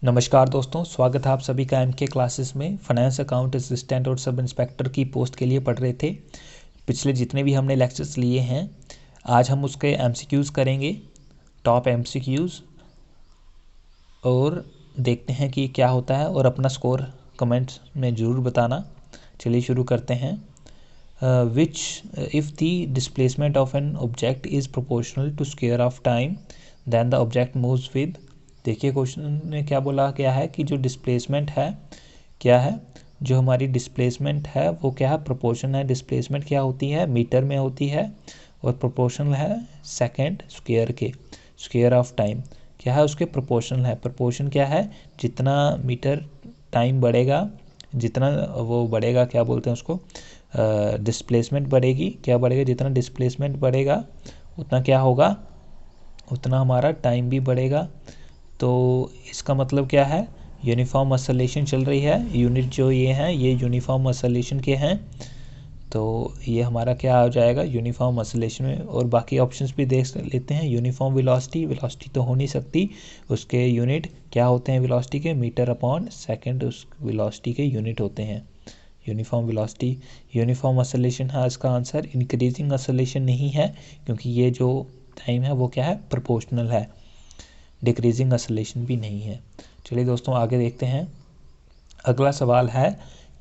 नमस्कार दोस्तों, स्वागत है आप सभी का एमके क्लासेस में। फाइनेंस अकाउंट असिस्टेंट और सब इंस्पेक्टर की पोस्ट के लिए पढ़ रहे थे। पिछले जितने भी हमने लेक्चर्स लिए हैं, आज हम उसके एमसीक्यूज़ करेंगे, टॉप एमसीक्यूज़, और देखते हैं कि क्या होता है और अपना स्कोर कमेंट्स में ज़रूर बताना। चलिए शुरू करते हैं। Which if the displacement of an object is proportional to square of time then the object moves with. देखिए क्वेश्चन में क्या बोला गया है कि जो डिस्प्लेसमेंट है क्या है, जो हमारी डिस्प्लेसमेंट है वो क्या है, प्रोपोर्शन है। डिस्प्लेसमेंट क्या होती है, मीटर में होती है, और प्रोपोर्शनल है सेकंड स्क्वायर के, स्क्वायर ऑफ टाइम क्या है, उसके प्रोपोर्शनल है। प्रोपोर्शन क्या है, जितना मीटर टाइम बढ़ेगा, जितना वो बढ़ेगा, क्या बोलते हैं उसको, डिस्प्लेसमेंट बढ़ेगी, क्या बढ़ेगा, जितना डिस्प्लेसमेंट बढ़ेगा उतना क्या होगा, उतना हमारा टाइम भी बढ़ेगा। तो इसका मतलब क्या है, यूनिफॉर्म असलेशन चल रही है। यूनिट जो ये हैं ये यूनिफॉर्म असलेशन के हैं, तो ये हमारा क्या हो जाएगा, यूनिफॉर्म असलेशन में। और बाकी ऑप्शंस भी देख लेते हैं। यूनिफॉर्म वेलोसिटी, वेलोसिटी तो हो नहीं सकती, उसके यूनिट क्या होते हैं वेलोसिटी के, मीटर अपॉन सेकंड उस वेलोसिटी के यूनिट होते हैं। यूनिफॉर्म वेलोसिटी, यूनिफॉर्म असलेशन है इसका आंसर। इंक्रीजिंग असलेशन नहीं है क्योंकि ये जो टाइम है वो क्या है, प्रोपोर्शनल है। डिक्रीजिंग असलेशन भी नहीं है। चलिए दोस्तों आगे देखते हैं। अगला सवाल है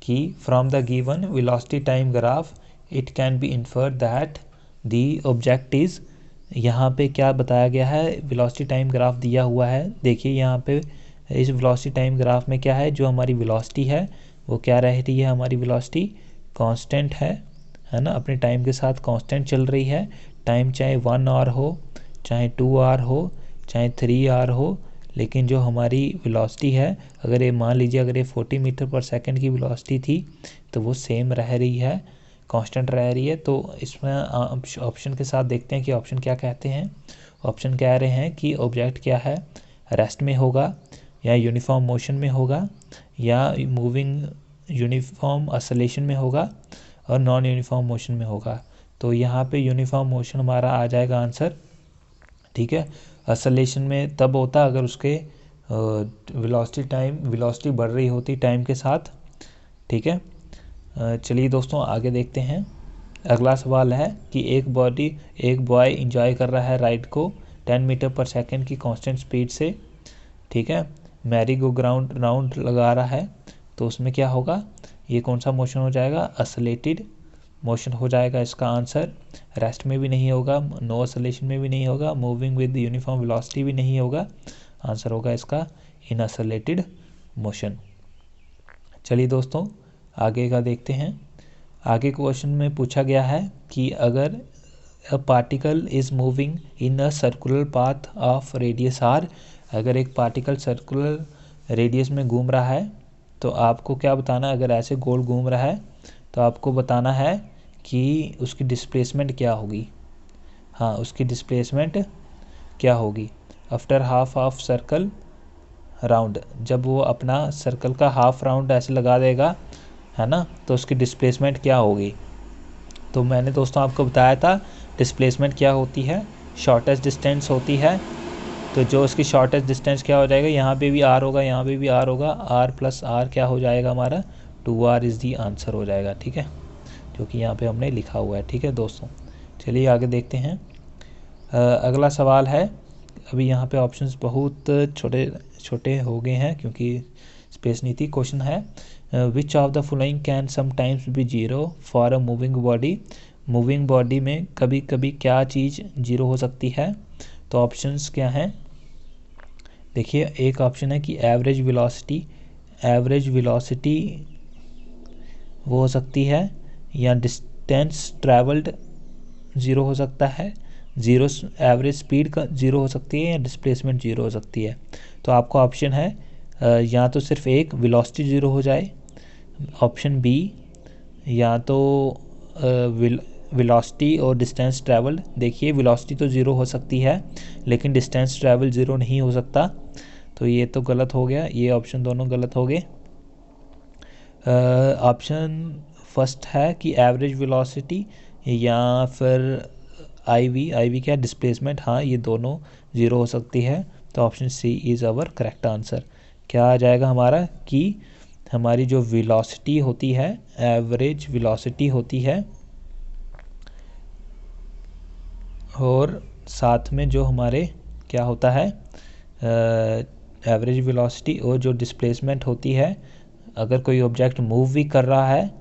कि from the given velocity time graph it can be inferred that the object is. यहाँ पे क्या बताया गया है, वेलोसिटी टाइम ग्राफ दिया हुआ है। देखिए यहाँ पे इस वेलोसिटी टाइम ग्राफ में क्या है, जो हमारी वेलोसिटी है वो क्या रह रही है, हमारी वेलोसिटी कांस्टेंट है ना, अपने टाइम के साथ कांस्टेंट चल रही है। टाइम चाहे 1 आवर हो, चाहे 2 आवर हो, चाहे 3 आवर हो, लेकिन जो हमारी वेलोसिटी है, अगर ये मान लीजिए अगर ये 40 मीटर पर सेकंड की वेलोसिटी थी तो वो सेम रह रही है, कांस्टेंट रह रही है। तो इसमें ऑप्शन के साथ देखते हैं कि ऑप्शन क्या कहते हैं। ऑप्शन कह रहे हैं कि ऑब्जेक्ट क्या है, रेस्ट में होगा, या यूनिफॉर्म मोशन में होगा, या मूविंग यूनिफॉर्म असलेशन में होगा, और नॉन यूनिफॉर्म मोशन में होगा। तो यहाँ पे यूनिफॉर्म मोशन हमारा आ जाएगा आंसर, ठीक है। असलेशन में तब होता अगर उसके वेलोसिटी बढ़ रही होती टाइम के साथ, ठीक है। चलिए दोस्तों आगे देखते हैं। अगला सवाल है कि एक बॉय इंजॉय कर रहा है राइड को 10 मीटर पर सेकंड की कांस्टेंट स्पीड से, ठीक है। मैरी गो ग्राउंड राउंड लगा रहा है, तो उसमें क्या होगा, ये कौन सा मोशन हो जाएगा, असलेटेड मोशन हो जाएगा इसका आंसर। रेस्ट में भी नहीं होगा, नो असलेशन में भी नहीं होगा, मूविंग विद यूनिफॉर्म वेलोसिटी भी नहीं होगा। आंसर होगा इसका इन असलेटेड मोशन। चलिए दोस्तों आगे का देखते हैं। आगे क्वेश्चन में पूछा गया है कि अगर a particle is moving in a circular path of radius r, अगर एक पार्टिकल सर्कुलर रेडियस में घूम रहा है तो आपको क्या बताना है, अगर ऐसे गोल घूम रहा है तो आपको बताना है कि उसकी डिस्प्लेसमेंट क्या होगी। हाँ, उसकी डिस्प्लेसमेंट क्या होगी after half of circle round, जब वो अपना सर्कल का हाफ राउंड ऐसे लगा देगा, है ना, तो उसकी डिस्प्लेसमेंट क्या होगी। तो मैंने दोस्तों आपको बताया था डिस्प्लेसमेंट क्या होती है, शॉर्टेस्ट डिस्टेंस होती है। तो जो उसकी शॉर्टेस्ट डिस्टेंस क्या हो जाएगा, यहाँ पे भी आर होगा, यहाँ पे भी आर होगा, आर प्लस आर क्या हो जाएगा हमारा, 2r इज़ दी आंसर हो जाएगा, ठीक है, जो कि यहाँ पे हमने लिखा हुआ है, ठीक है दोस्तों। चलिए आगे देखते हैं। अगला सवाल है, अभी यहाँ पे ऑप्शंस बहुत छोटे छोटे हो गए हैं क्योंकि स्पेस नहीं थी। क्वेश्चन है which of the following can sometimes be zero for a moving body. Moving body में कभी कभी क्या चीज़ जीरो हो सकती है। तो ऑप्शंस क्या हैं, देखिए एक ऑप्शन है कि एवरेज वेलोसिटी, एवरेज वेलोसिटी वो हो सकती है, या डिस्टेंस ट्रैवल्ड ज़ीरो हो सकता है, ज़ीरो एवरेज स्पीड का ज़ीरो हो सकती है, या डिस्प्लेसमेंट ज़ीरो हो सकती है। तो आपको ऑप्शन है या तो सिर्फ एक वेलोसिटी ज़ीरो हो जाए, ऑप्शन बी या तो वेलोसिटी और डिस्टेंस ट्रैवल। देखिए वेलोसिटी तो ज़ीरो हो सकती है लेकिन डिस्टेंस ट्रैवल ज़ीरो नहीं हो सकता, तो ये तो गलत हो गया, ये ऑप्शन दोनों गलत हो गए। ऑप्शन फर्स्ट है कि एवरेज वेलोसिटी, या फिर आई वी क्या डिस्प्लेसमेंट, हाँ ये दोनों ज़ीरो हो सकती है। तो option C is our correct answer. क्या आ जाएगा हमारा कि हमारी जो वेलोसिटी होती है, एवरेज वेलोसिटी होती है, और साथ में जो हमारे क्या होता है एवरेज वेलोसिटी और जो डिस्प्लेसमेंट होती है, अगर कोई ऑब्जेक्ट मूव भी कर रहा है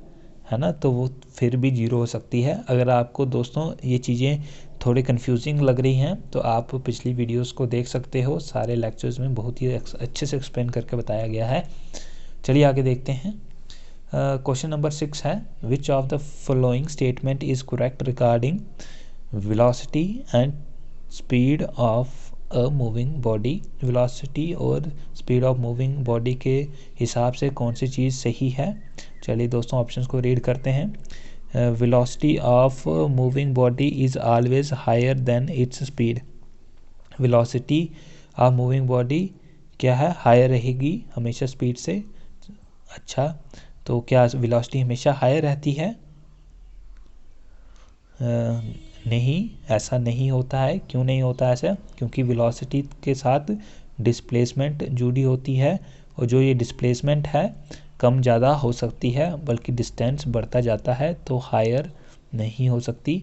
ना, तो वो फिर भी जीरो हो सकती है। अगर आपको दोस्तों ये चीज़ें थोड़ी कंफ्यूजिंग लग रही हैं तो आप पिछली वीडियोस को देख सकते हो, सारे लेक्चर्स में बहुत ही अच्छे से एक्सप्लेन करके बताया गया है। चलिए आगे देखते हैं। क्वेश्चन नंबर 6 है, which of the following statement is correct regarding velocity and speed of a moving body. Velocity और स्पीड ऑफ मूविंग बॉडी के हिसाब से कौन सी चीज़ सही है। चलिए दोस्तों ऑप्शंस को रीड करते हैं। Velocity of moving body is always higher than its speed. Velocity of moving body क्या है, हायर रहेगी हमेशा स्पीड से। अच्छा, तो क्या वेलोसिटी हमेशा हायर रहती है? नहीं, ऐसा नहीं होता है। क्यों नहीं होता ऐसा? क्योंकि वेलोसिटी के साथ डिस्प्लेसमेंट जुड़ी होती है, और जो ये डिस्प्लेसमेंट है कम ज़्यादा हो सकती है, बल्कि डिस्टेंस बढ़ता जाता है, तो हायर नहीं हो सकती।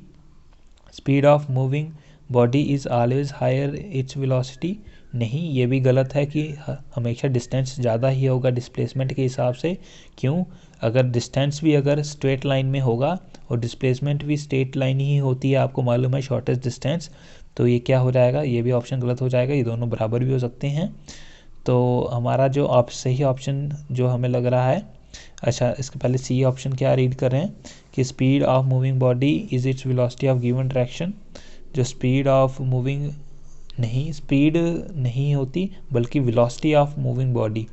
Speed of moving body is always higher its velocity, नहीं, ये भी गलत है कि हमेशा डिस्टेंस ज़्यादा ही होगा डिस्प्लेसमेंट के हिसाब से। क्यों? अगर डिस्टेंस भी अगर स्ट्रेट लाइन में होगा और डिस्प्लेसमेंट भी स्ट्रेट लाइन ही होती है, आपको मालूम है, शॉर्टेस्ट डिस्टेंस, तो ये क्या हो जाएगा, ये भी ऑप्शन गलत हो जाएगा। ये दोनों बराबर भी हो सकते हैं। तो हमारा जो सही ऑप्शन जो हमें लग रहा है, अच्छा इसके पहले सी ऑप्शन क्या रीड कर रहे हैं कि speed of moving body is its velocity of given direction. जो स्पीड ऑफ मूविंग, नहीं, स्पीड नहीं होती बल्कि वेलोसिटी ऑफ मूविंग बॉडी,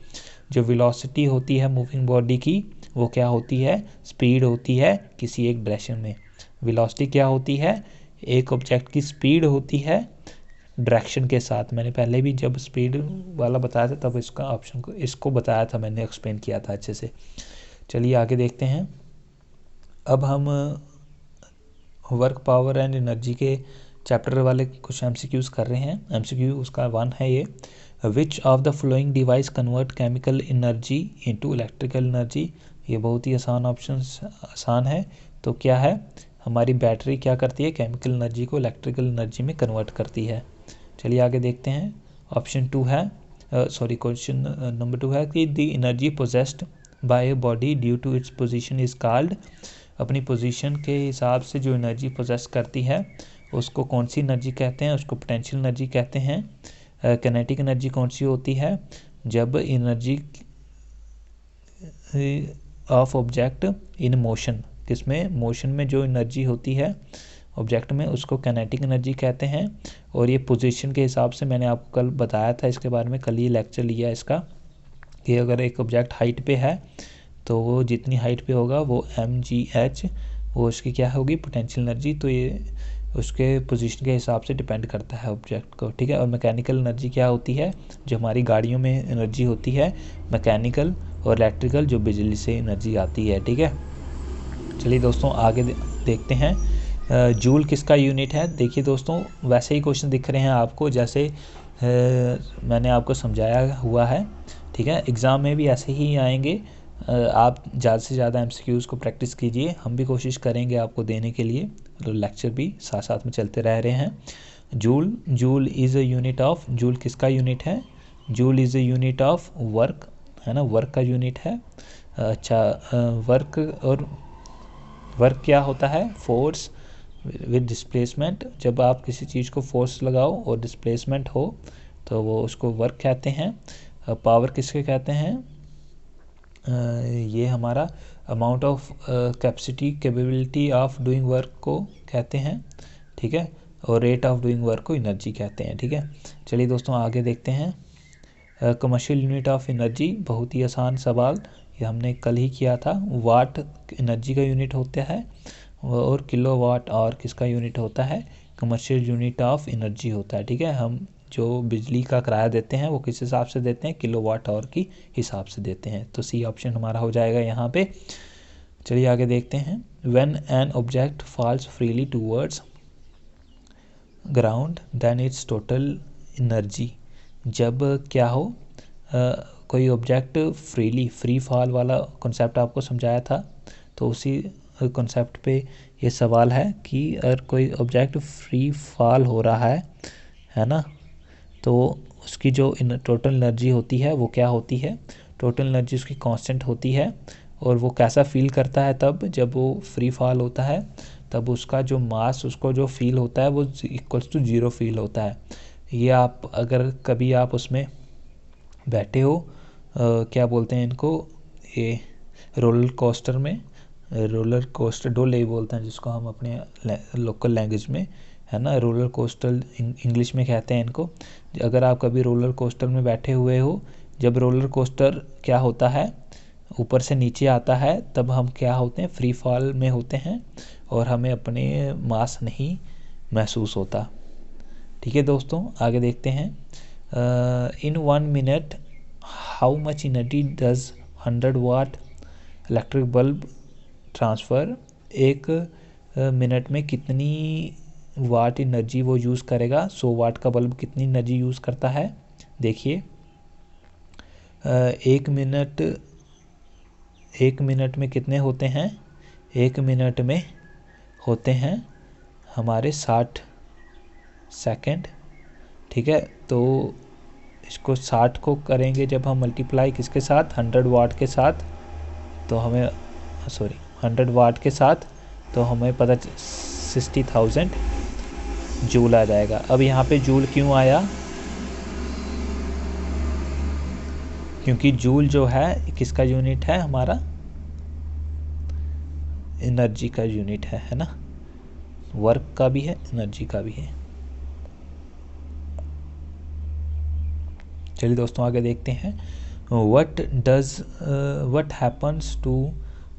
जो वेलोसिटी होती है मूविंग बॉडी की, वो क्या होती है, स्पीड होती है किसी एक डायरेक्शन में। वेलोसिटी क्या होती है, एक ऑब्जेक्ट की स्पीड होती है डायरेक्शन के साथ। मैंने पहले भी जब स्पीड वाला बताया था तब इसका ऑप्शन को इसको बताया था, मैंने एक्सप्लेन किया था अच्छे से। चलिए आगे देखते हैं। अब हम वर्क, पावर एंड एनर्जी के चैप्टर वाले कुछ एमसीक्यूज कर रहे हैं। एमसीक्यू उसका 1 है ये, विच of the flowing device convert chemical energy into electrical energy. ये बहुत ही आसान है। तो क्या है, हमारी बैटरी क्या करती है, केमिकल एनर्जी को इलेक्ट्रिकल एनर्जी में कन्वर्ट करती है। चलिए आगे देखते हैं। ऑप्शन 2 है, क्वेश्चन नंबर 2 है कि the energy possessed by a body due to its position is called. अपनी पोजीशन के हिसाब से जो एनर्जी पोजेस करती है उसको कौन सी एनर्जी कहते हैं, उसको पोटेंशियल एनर्जी कहते हैं। किनेटिक एनर्जी कौन सी होती है, जब energy of object in motion, किसमें, मोशन में जो एनर्जी होती है ऑब्जेक्ट में, उसको किनेटिक एनर्जी कहते हैं। और ये पोजीशन के हिसाब से मैंने आपको कल बताया था इसके बारे में, कल ये लेक्चर लिया इसका, कि अगर एक ऑब्जेक्ट हाइट पे है तो वो जितनी हाइट पे होगा वो mgh, वो उसकी क्या होगी, पोटेंशियल एनर्जी। तो ये उसके पोजीशन के हिसाब से डिपेंड करता है ऑब्जेक्ट को, ठीक है। और मैकेनिकल एनर्जी क्या होती है, जो हमारी गाड़ियों में एनर्जी होती है, मैकेनिकल और इलेक्ट्रिकल, जो बिजली से एनर्जी आती है, ठीक है। चलिए दोस्तों आगे देखते हैं। जूल किसका यूनिट है। देखिए दोस्तों, वैसे ही क्वेश्चन दिख रहे हैं आपको जैसे मैंने आपको समझाया हुआ है, ठीक है। एग्ज़ाम में भी ऐसे ही आएंगे। आप ज़्यादा से ज़्यादा एमसीक्यूज़ को प्रैक्टिस कीजिए, हम भी कोशिश करेंगे आपको देने के लिए, तो लेक्चर भी साथ साथ में चलते रह रहे हैं। Joule is a unit of, joule किसका यूनिट है, joule is a unit of work, है ना, वर्क का यूनिट है। अच्छा, वर्क, और वर्क क्या होता है, फोर्स विद डिस्प्लेसमेंट। जब आप किसी चीज़ को फोर्स लगाओ और डिस्प्लेसमेंट हो तो वो उसको वर्क कहते हैं। पावर किसके कहते हैं, ये हमारा amount of capacity, capability of doing work को कहते हैं, ठीक है। और रेट ऑफ डूइंग वर्क को एनर्जी कहते हैं, ठीक है। चलिए दोस्तों आगे देखते हैं। कमर्शियल यूनिट ऑफ एनर्जी, बहुत ही आसान सवाल, ये हमने कल ही किया था। वाट एनर्जी का यूनिट होता है, और किलो वाट आवर किसका यूनिट होता है, कमर्शियल यूनिट ऑफ एनर्जी होता है, ठीक है। हम जो बिजली का किराया देते हैं वो किस हिसाब से देते हैं, किलो वाट आवर की हिसाब से देते हैं। तो सी ऑप्शन हमारा हो जाएगा यहाँ पे। चलिए आगे देखते हैं। When an object falls freely towards ground then its total energy. जब क्या हो, कोई ऑब्जेक्ट फ्री फॉल वाला कॉन्सेप्ट आपको समझाया था, तो उसी कॉन्सेप्ट पे ये सवाल है कि अगर कोई ऑब्जेक्ट फ्री फॉल हो रहा है ना, तो उसकी जो टोटल एनर्जी होती है वो क्या होती है। टोटल एनर्जी उसकी कांस्टेंट होती है, और वो कैसा फील करता है तब जब वो फ्री फॉल होता है, तब उसका जो मास उसको जो फील होता है वो इक्वल्स टू 0 फील होता है। ये आप अगर कभी आप उसमें बैठे हो, क्या बोलते हैं इनको, ये रोलर कोस्टर में, रोलर कोस्टर डोले बोलते हैं जिसको हम अपने लोकल लैंग्वेज में, है ना, रोलर कोस्टर इंग्लिश में कहते हैं इनको। अगर आप कभी रोलर कोस्टर में बैठे हुए हो, जब रोलर कोस्टर क्या होता है, ऊपर से नीचे आता है, तब हम क्या होते हैं, फ्री फॉल में होते हैं, और हमें अपने मास नहीं महसूस होता। ठीक है दोस्तों, आगे देखते हैं। In 1 minute how much energy does 100 watt electric bulb transfer. एक मिनट में कितनी वाट एनर्जी वो यूज़ करेगा। 100 वाट का बल्ब कितनी एनर्जी यूज़ करता है। देखिए, एक मिनट में कितने होते हैं, एक मिनट में होते हैं हमारे 60 सेकंड। ठीक है, तो इसको 60 को करेंगे जब हम मल्टीप्लाई किसके साथ, 100 वाट के साथ, तो हमें 100 वाट के साथ, तो हमें पता 60,000 जूल आ जाएगा। अब यहाँ पे जूल क्यों आया, क्योंकि जूल जो है किसका यूनिट है, हमारा एनर्जी का यूनिट है ना, वर्क का भी है एनर्जी का भी है। चलिए दोस्तों आगे देखते हैं। What happens to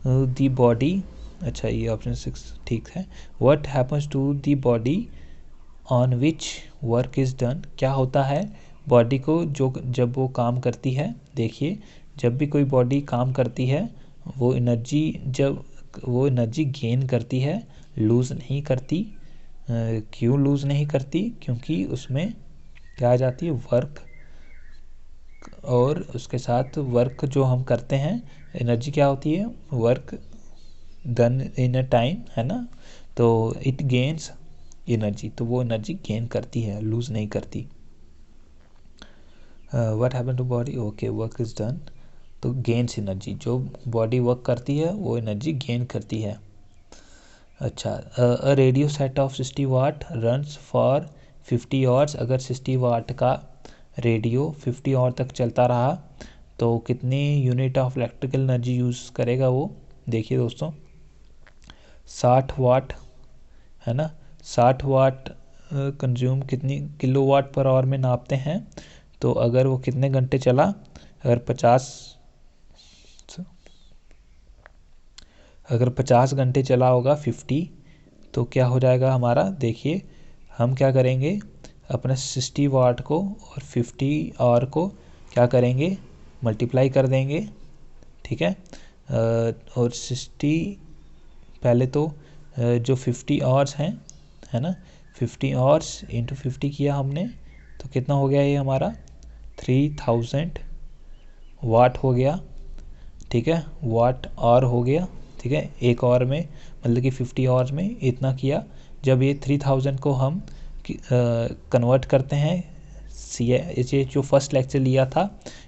the body. अच्छा, ये ऑप्शन 6 ठीक है। What happens to the body on which work is done. क्या होता है बॉडी को जो जब वो काम करती है। देखिए, जब भी कोई बॉडी काम करती है, वो एनर्जी गेन करती है, लूज़ नहीं करती। क्यों लूज़ नहीं करती, क्योंकि उसमें क्या आ जाती है, वर्क, और उसके साथ वर्क जो हम करते हैं, एनर्जी क्या होती है, work done in a time, है ना, तो इट गेन्स एनर्जी, तो वो एनर्जी गेन करती है, लूज़ नहीं करती। What happen to body, okay, work is done, तो गेन्स एनर्जी, जो बॉडी वर्क करती है वो एनर्जी गेन करती है। अच्छा, a radio set of 60 watt runs for 50 hours. अगर 60 वाट का रेडियो 50 आवर तक चलता रहा, तो कितनी unit of electrical energy use करेगा वो। देखिए दोस्तों, 60 वाट है ना, 60 वाट कंज्यूम कितनी किलोवाट पर आवर में नापते हैं। तो अगर वो कितने घंटे चला, अगर 50 घंटे चला होगा 50, तो क्या हो जाएगा हमारा। देखिए, हम क्या करेंगे, अपने 60 वाट को और 50 आवर को क्या करेंगे, मल्टीप्लाई कर देंगे। ठीक है, और 60 पहले तो जो 50 आवर्स हैं, है ना, 50 आवर्स इंटू 50 किया हमने, तो कितना हो गया ये हमारा 3000 वाट हो गया। ठीक है, वाट आवर हो गया। ठीक है, एक आवर में मतलब कि 50 आवर्स में इतना किया। जब ये 3000 को हम कन्वर्ट करते हैं, ये जो फर्स्ट लेक्चर लिया था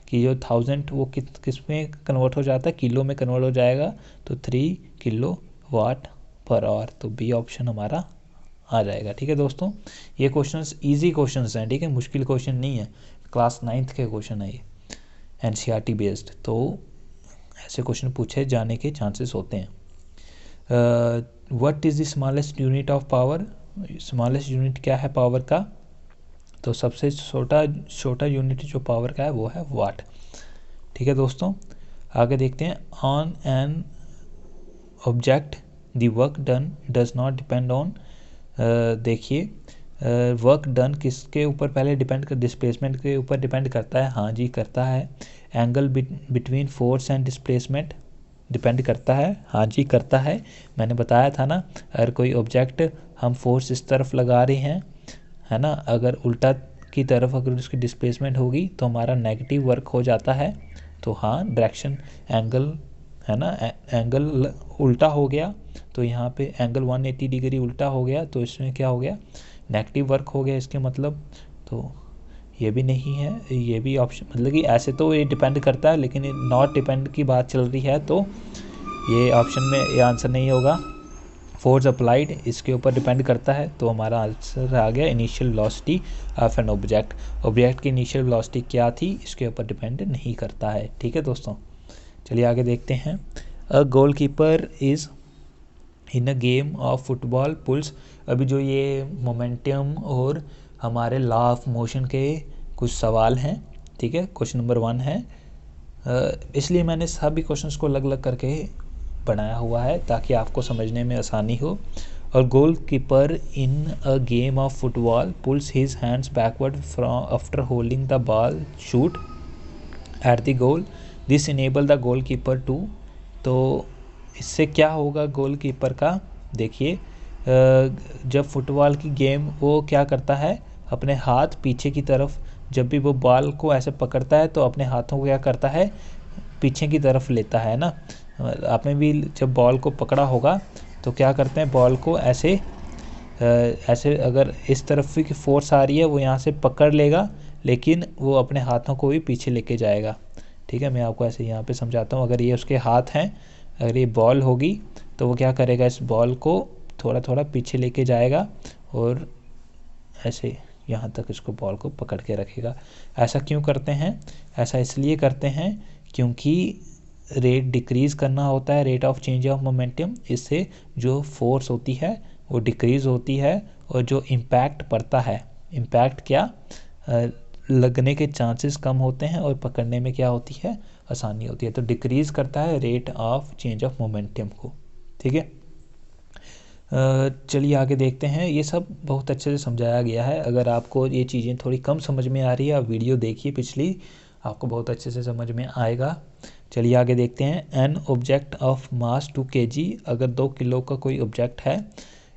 कि जो 1000 वो किस में कन्वर्ट हो जाता है, किलो में कन्वर्ट हो जाएगा, तो 3 किलो वाट पर आवर, तो बी ऑप्शन हमारा आ जाएगा। ठीक है दोस्तों, ये क्वेश्चंस इजी क्वेश्चंस हैं, ठीक है, मुश्किल क्वेश्चन नहीं है, क्लास 9th के क्वेश्चन है ये, एनसीईआरटी बेस्ड, तो ऐसे क्वेश्चन पूछे जाने के चांसेस होते हैं। What is the smallest unit of power. Smallest unit क्या है पावर का, तो सबसे छोटा यूनिट जो पावर का है वो है वाट। ठीक है दोस्तों, आगे देखते हैं। On an object the work done does not depend on. देखिए, वर्क डन किसके ऊपर पहले डिपेंड कर, डिस्प्लेसमेंट के ऊपर डिपेंड करता है। हाँ जी, करता है। Angle between force and displacement depend करता है। हाँ जी, करता है। मैंने बताया था ना, अगर कोई ऑब्जेक्ट हम फोर्स इस तरफ लगा रहे हैं, है ना, अगर उल्टा की तरफ अगर उसकी डिस्प्लेसमेंट होगी तो हमारा नेगेटिव वर्क हो जाता है। तो हाँ, डायरेक्शन एंगल है ना, एंगल उल्टा हो गया, तो यहाँ पे एंगल 180 डिग्री उल्टा हो गया, तो इसमें क्या हो गया, नेगेटिव वर्क हो गया इसके मतलब। तो ये भी नहीं है, ये भी ऑप्शन, मतलब कि ऐसे तो ये डिपेंड करता है, लेकिन नॉट डिपेंड की बात चल रही है, तो ये ऑप्शन में ये आंसर नहीं होगा। फोर्स अप्लाइड इसके ऊपर डिपेंड करता है, तो हमारा आंसर आ गया initial velocity of an object. Object की इनिशियल वेलोसिटी क्या थी, इसके ऊपर डिपेंड नहीं करता है। ठीक है दोस्तों, चलिए आगे देखते हैं। A goalkeeper is in a game of football pulls. अभी जो ये मोमेंटम और हमारे लॉ ऑफ मोशन के कुछ सवाल हैं, ठीक है, क्वेश्चन नंबर 1 है। इसलिए मैंने सभी क्वेश्चंस को अलग अलग करके बनाया हुआ है ताकि आपको समझने में आसानी हो। और goal keeper in a game of football pulls his hands backward from after holding the ball shoot at the goal, this enable the goal keeper to. तो इससे क्या होगा गोल कीपर का, देखिए जब फुटबॉल की गेम वो क्या करता है, अपने हाथ पीछे की तरफ, जब भी वो बॉल को ऐसे पकड़ता है तो अपने हाथों को क्या करता है, पीछे की तरफ लेता है ना। आपने भी जब बॉल को पकड़ा होगा तो क्या करते हैं, बॉल को ऐसे ऐसे अगर इस तरफ की फोर्स आ रही है वो यहाँ से पकड़ लेगा, लेकिन वो अपने हाथों को भी पीछे लेके जाएगा। ठीक है, मैं आपको ऐसे यहाँ पे समझाता हूँ। अगर ये उसके हाथ हैं, अगर ये बॉल होगी तो वो क्या करेगा, इस बॉल को थोड़ा थोड़ा पीछे लेके जाएगा और ऐसे यहाँ तक इसको बॉल को पकड़ के रखेगा। ऐसा क्यों करते हैं, ऐसा इसलिए करते हैं क्योंकि रेट डिक्रीज़ करना होता है, rate of change of momentum. इससे जो फोर्स होती है वो डिक्रीज़ होती है और जो इम्पैक्ट पड़ता है, इम्पैक्ट क्या, लगने के चांसेस कम होते हैं और पकड़ने में क्या होती है, आसानी होती है। तो डिक्रीज़ करता है rate of change of momentum को। ठीक है, चलिए आगे देखते हैं। ये सब बहुत अच्छे से समझाया गया है। अगर आपको ये चीज़ें थोड़ी कम समझ में आ रही है, आप वीडियो देखिए पिछली, आपको बहुत अच्छे से समझ में आएगा। चलिए आगे देखते हैं। An object of mass 2 kg, अगर 2 किलो का कोई ऑब्जेक्ट है,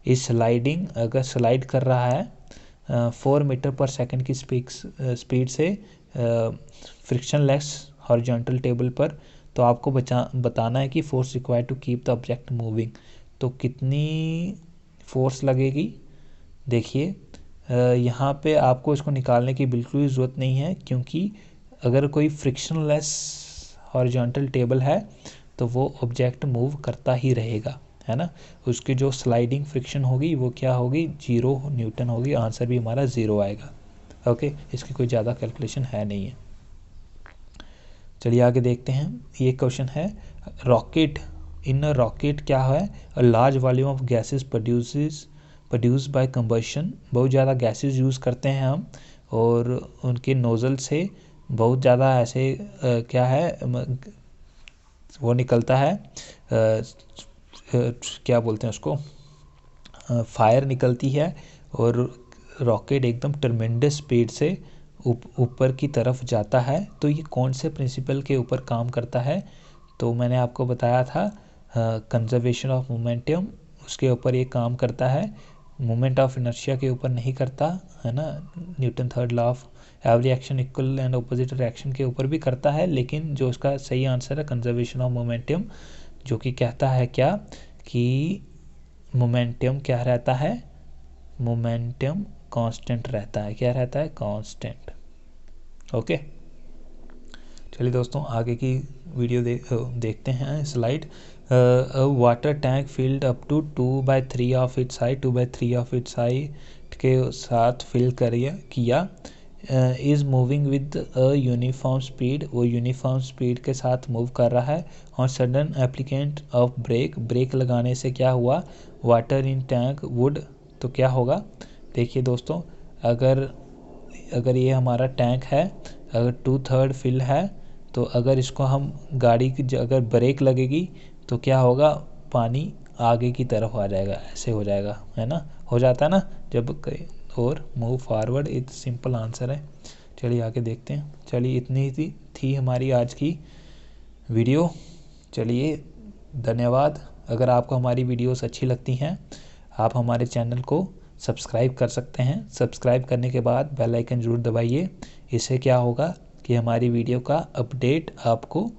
इस स्लाइडिंग, अगर स्लाइड कर रहा है 4 मीटर पर सेकंड की स्पीड से फ्रिक्शनलेस हॉरिजॉन्टल टेबल पर, तो आपको बताना है कि force required to keep the object moving. तो कितनी फोर्स लगेगी, देखिए यहाँ पे आपको इसको निकालने की बिल्कुल भी ज़रूरत नहीं है, क्योंकि अगर कोई फ्रिक्शनलेस हॉरिजॉन्टल टेबल है तो वो ऑब्जेक्ट मूव करता ही रहेगा, है ना। उसकी जो स्लाइडिंग फ्रिक्शन होगी वो क्या होगी, 0 न्यूटन होगी। आंसर भी हमारा 0 आएगा। ओके, इसकी कोई ज़्यादा कैलकुलेशन है नहीं है। चलिए आगे देखते हैं। ये क्वेश्चन है, रॉकेट, इन अ रॉकेट क्या है, a large volume of gases produce by combustion. बहुत ज़्यादा गैसेस यूज़ करते हैं हम और उनके नोज़ल से बहुत ज़्यादा ऐसे क्या है वो निकलता है, क्या बोलते हैं उसको, फायर निकलती है और रॉकेट एकदम ट्रमेंडस स्पीड से ऊपर की तरफ जाता है। तो ये कौन से प्रिंसिपल के ऊपर काम करता है, तो मैंने आपको बताया था कंजर्वेशन ऑफ मोमेंटम, उसके ऊपर ये काम करता है। मोमेंट ऑफ इनर्शिया के ऊपर नहीं करता, है ना। Newton third law of every action equal and opposite reaction के ऊपर भी करता है, लेकिन जो उसका सही आंसर है कंजर्वेशन ऑफ मोमेंटम, जो कि कहता है क्या, कि मोमेंटम क्या रहता है, मोमेंटम कांस्टेंट रहता है। क्या रहता है, कांस्टेंट। ओके, चलिए दोस्तों आगे की वीडियो देखते हैं। Slide, water tank filled up to 2/3 of its height, 2/3 of its height के साथ फिल किया, is moving with a uniform speed, वो यूनिफॉर्म स्पीड के साथ मूव कर रहा है। और सडन एप्लीकेंट ऑफ ब्रेक लगाने से क्या हुआ, वाटर इन टैंक वुड, तो क्या होगा, देखिए दोस्तों, अगर ये हमारा टैंक है, अगर 2/3 फिल है, तो अगर इसको हम गाड़ी की अगर ब्रेक लगेगी तो क्या होगा, पानी आगे की तरफ आ जाएगा, ऐसे हो जाएगा, है ना, हो जाता है ना जब, और move forward. It simple answer है। चलिए आगे देखते हैं। चलिए इतनी थी हमारी आज की वीडियो। चलिए धन्यवाद। अगर आपको हमारी वीडियोस अच्छी लगती हैं, आप हमारे चैनल को सब्सक्राइब कर सकते हैं। सब्सक्राइब करने के बाद बेल आइकन जरूर दबाइए। इससे क्या होगा कि हमारी वीडियो का अपडेट आपको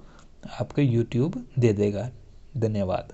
यूट्यूब दे देगा। धन्यवाद।